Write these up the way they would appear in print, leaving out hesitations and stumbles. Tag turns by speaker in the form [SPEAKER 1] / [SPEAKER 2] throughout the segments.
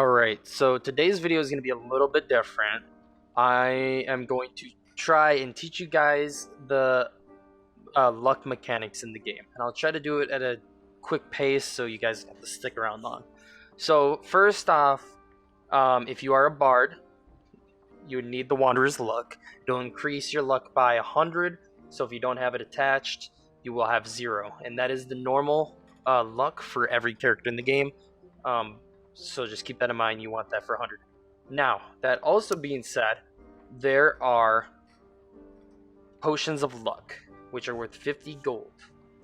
[SPEAKER 1] Alright, so today's video is going to be a little bit different. I am going to try and teach you guys the luck mechanics in the game. And I'll try to do it at a quick pace so you guys have to stick around long. So first off, if you are a bard, you would need the Wanderer's Luck. It'll increase your luck by 100, so if you don't have it attached, you will have 0. And that is the normal luck for every character in the game. So just keep that in mind, you want that for 100. Now, that also being said, there are potions of luck, which are worth 50 gold.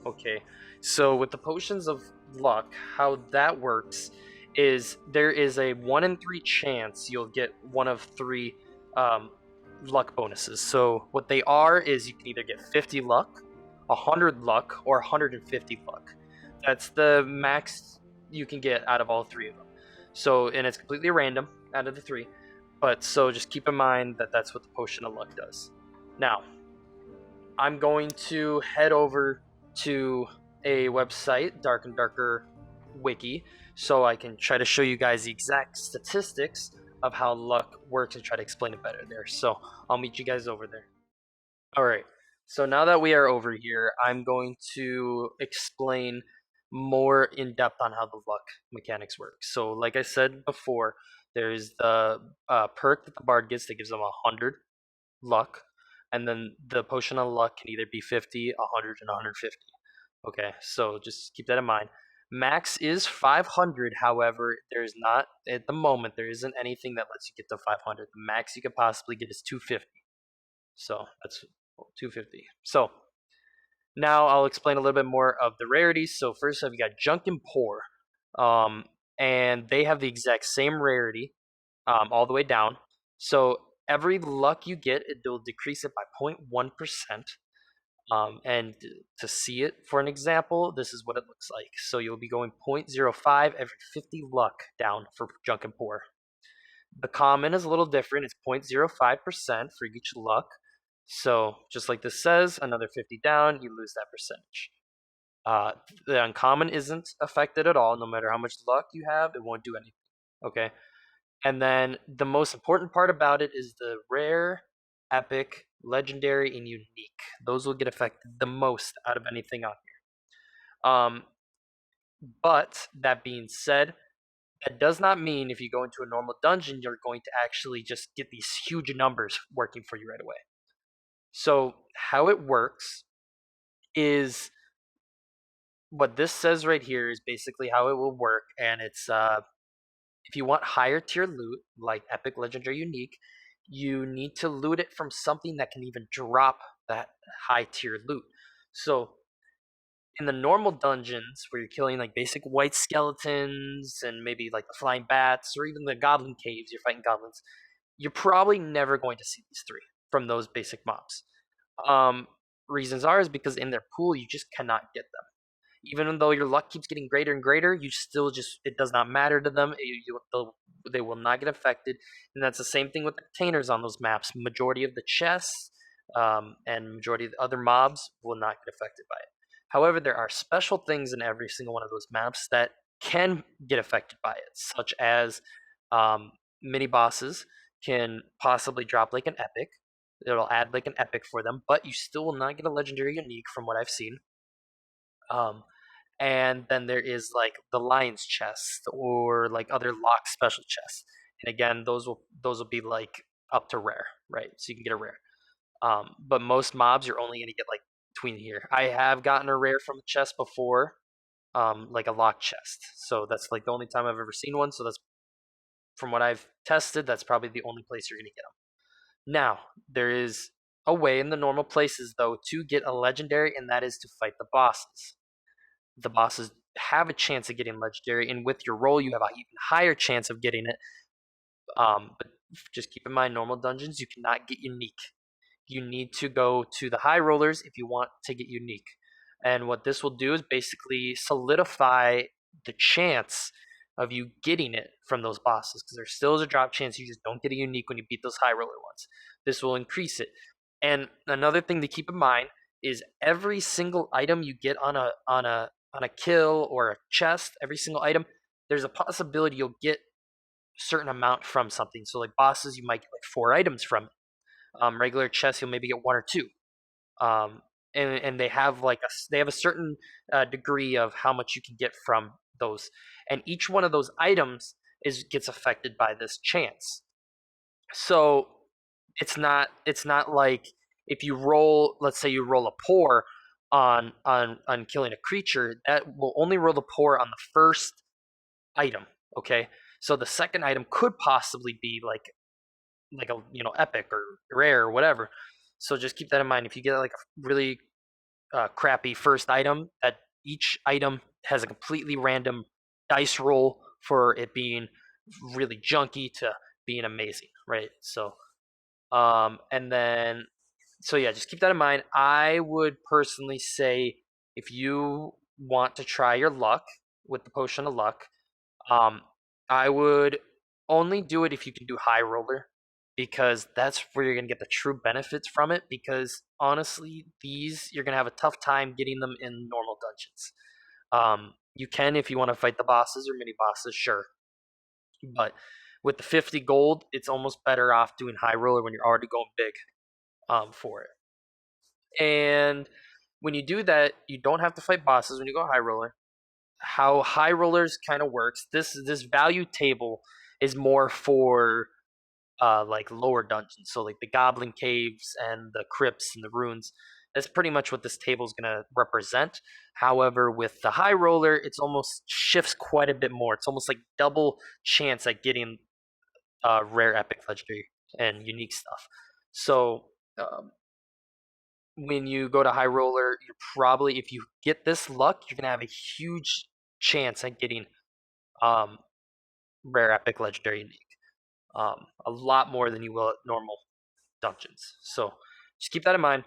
[SPEAKER 1] Okay, so with the potions of luck, how that works is there is a 1 in 3 chance you'll get one of 3 luck bonuses. So what they are is you can either get 50 luck, 100 luck, or 150 luck. That's the max you can get out of all 3 of them. So, and it's completely random out of the 3. But so just keep in mind that that's what the potion of luck does. Now, I'm going to head over to a website, Dark and Darker Wiki, so I can try to show you guys the exact statistics of how luck works and try to explain it better there. So I'll meet you guys over there. Alright, so now that we are over here, I'm going to explain more in depth on how the luck mechanics work. So like I said before, there's the perk that the bard gets that gives them 100 luck, and then the potion of luck can either be 50, 100, and 150. Okay, so just keep that in mind. Max is 500, however, there's not, at the moment, there isn't anything that lets you get to 500. The max you could possibly get is 250. So that's 250. So now I'll explain a little bit more of the rarities. So first I've got Junk and Poor, and they have the exact same rarity all the way down. So every luck you get, it will decrease it by 0.1%. And to see it for an example, this is what it looks like. So you'll be going 0.05 every 50 luck down for Junk and Poor. The common is a little different. It's 0.05% for each luck. So just like this says, another 50 down, you lose that percentage. The uncommon isn't affected at all. No matter how much luck you have, it won't do anything. Okay. And then the most important part about it is the rare, epic, legendary, and unique. Those will get affected the most out of anything on here. But that being said, that does not mean if you go into a normal dungeon, you're going to actually just get these huge numbers working for you right away. So how it works is what this says right here is basically how it will work, and it's if you want higher tier loot like epic, legendary, unique, you need to loot it from something that can even drop that high tier loot. So in the normal dungeons where you're killing like basic white skeletons and maybe like the flying bats or even the goblin caves, you're fighting goblins, you're probably never going to see these 3 from those basic mobs. Reasons are is because in their pool you just cannot get them. Even though your luck keeps getting greater and greater, you still just, it does not matter to them. They will not get affected. And that's the same thing with the containers on those maps. Majority of the chests and majority of the other mobs will not get affected by it. However, there are special things in every single one of those maps that can get affected by it, such as mini bosses can possibly drop like an epic. It'll add like an epic for them, but you still will not get a legendary unique from what I've seen. And then there is like the lion's chest or like other locked special chests. And again, those will be like up to rare, right? So you can get a rare. But most mobs you're only gonna get like between here. I have gotten a rare from a chest before, like a locked chest. So that's like the only time I've ever seen one. So that's from what I've tested, that's probably the only place you're gonna get them. Now, there is a way in the normal places though to get a legendary, and that is to fight the bosses. The bosses have a chance of getting legendary, and with your roll, you have an even higher chance of getting it. But just keep in mind, normal dungeons, you cannot get unique. You need to go to the high rollers if you want to get unique. And what this will do is basically solidify the chance of you getting it from those bosses, because there still is a drop chance you just don't get a unique when you beat those high roller ones. This will increase it. And another thing to keep in mind is every single item you get on a kill or a chest, every single item, there's a possibility you'll get certain amount from something. So like bosses, you might get like 4 items from it. Regular chests, you'll maybe get 1 or 2. Um, and they have like they have a certain degree of how much you can get from those, and each one of those items gets affected by this chance. So it's not like if you roll, let's say you roll a pour on killing a creature, that will only roll the pour on the first item. Okay, so the second item could possibly be like a epic or rare or whatever. So just keep that in mind. If you get like a really crappy first item, that each item has a completely random dice roll for it being really junky to being amazing, right? So and then so yeah, just keep that in mind. I would personally say if you want to try your luck with the potion of luck, um, I would only do it if you can do high roller, because that's where you're gonna get the true benefits from it. Because honestly, these you're gonna have a tough time getting them in normal dungeons. You can if you want to fight the bosses or mini bosses, sure, but with the 50 gold, it's almost better off doing high roller when you're already going big for it. And when you do that, you don't have to fight bosses when you go high roller. How high rollers kind of works, this value table is more for like lower dungeons, so like the goblin caves and the crypts and the runes. That's pretty much what this table is going to represent. However, with the high roller, it's almost shifts quite a bit more. It's almost like double chance at getting rare, epic, legendary, and unique stuff. So um, when you go to high roller, you're probably, if you get this luck, you're gonna have a huge chance at getting um, rare, epic, legendary, unique. A lot more than you will at normal dungeons. So just keep that in mind.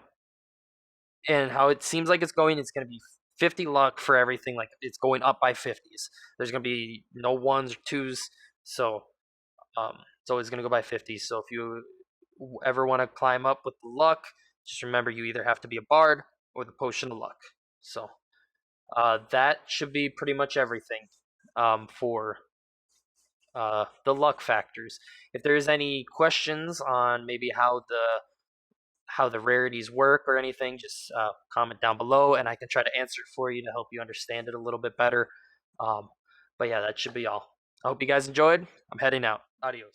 [SPEAKER 1] And how it seems like it's going, it's gonna be 50 luck for everything. Like it's going up by 50s. There's gonna be no ones or twos. So it's always gonna go by 50s. So if you ever want to climb up with the luck, just remember you either have to be a bard or the potion of luck. So that should be pretty much everything for the luck factors. If there's any questions on maybe how the rarities work or anything, just comment down below, and I can try to answer it for you to help you understand it a little bit better. Um, but yeah, that should be all. I hope you guys enjoyed. I'm heading out. Adios.